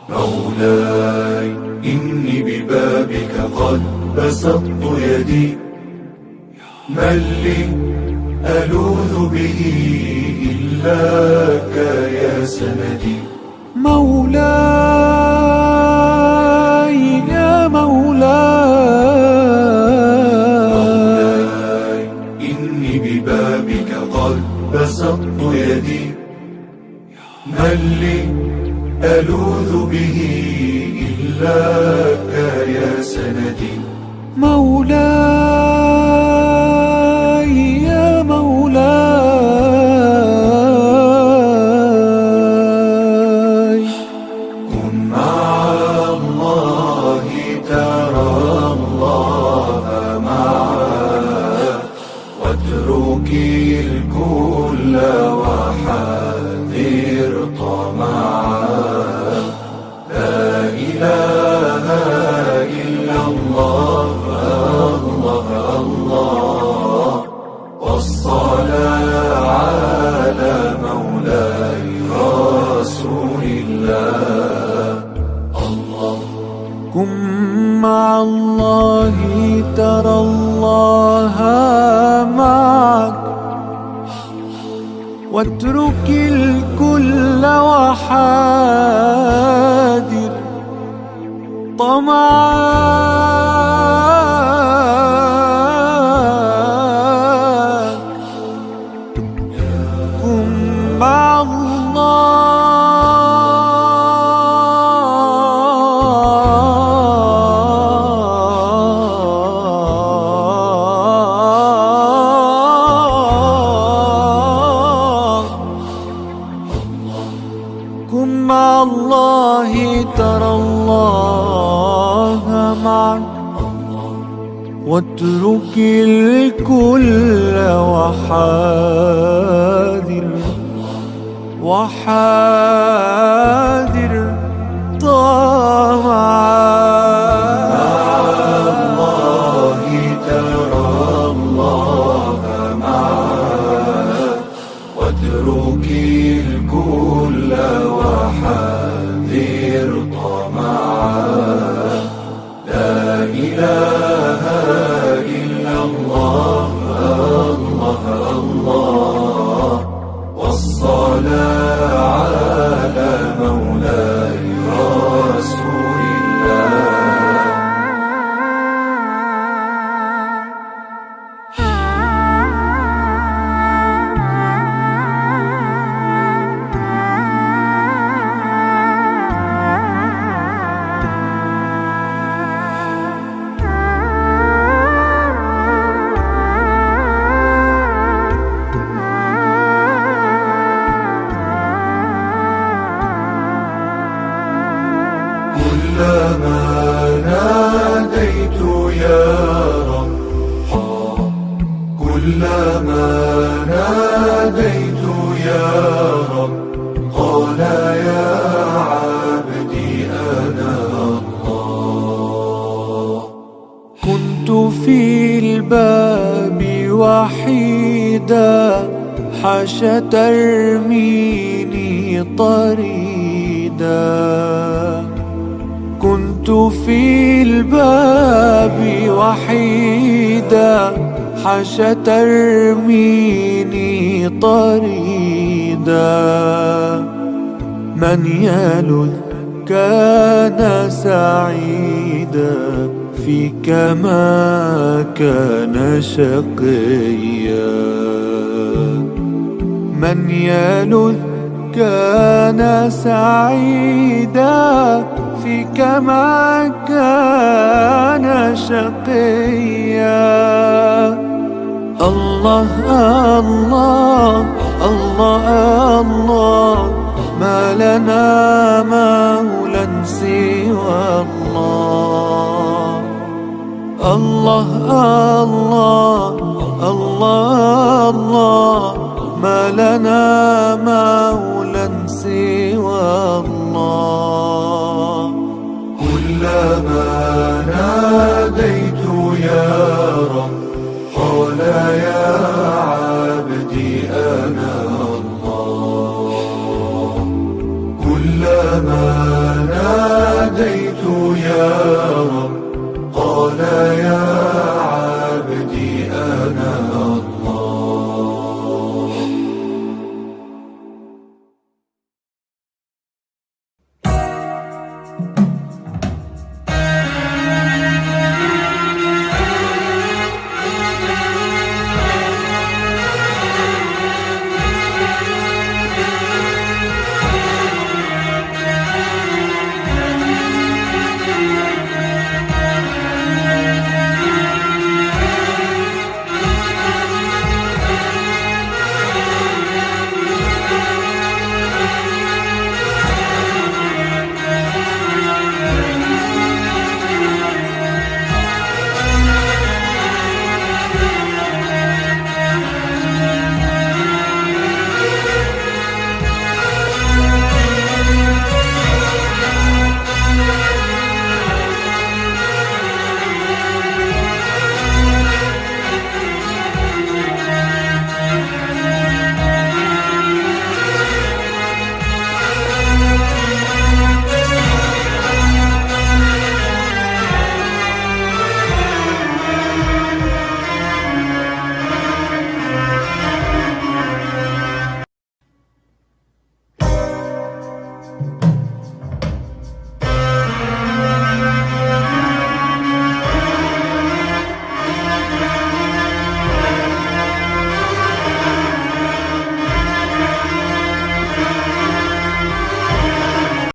مولاي إني ببابك قد بسطت يدي، من لي ألوذ به إلاك يا سندي. مولاي يا مولاي إني ببابك قد بسطت يدي، من لي ألوذ به إلاك يا سندي. مولاي يا مولاي كن مع الله ترى الله معك، واترك الكل وحذر طمعك. لا إله إلا الله الله الله، والصلاة على مولاي رسول الله. الله كن مع الله ترى الله معك، واترك الكل وحاذر طمعك. كن مع كن مع الله ترى الله معك، واترك الكل وحاذر الله ترى الله معك، واترك الكل وحذر طمعك. لا إله إلا الله الله الله، والصلاة على مولاي رسول الله. كلما ناديت يا رب، كلما ناديت يا رب، قال يا عبدي أنا الله. كنت في الباب وحيدا، حاش ترميني طريدا. كنت في الباب وحيدا، حاش ترميني طريدا. من يلذ كان سعيدا، فيك ما كان شقيا. من يلذ كان سعيدا، فيك ما كان شقيا. الله الله الله الله، ما لنا مولى سوى الله. الله الله الله الله، ما لنا مولى سوى الله. كلما ناديت يا رب، قال يا عبدي أنا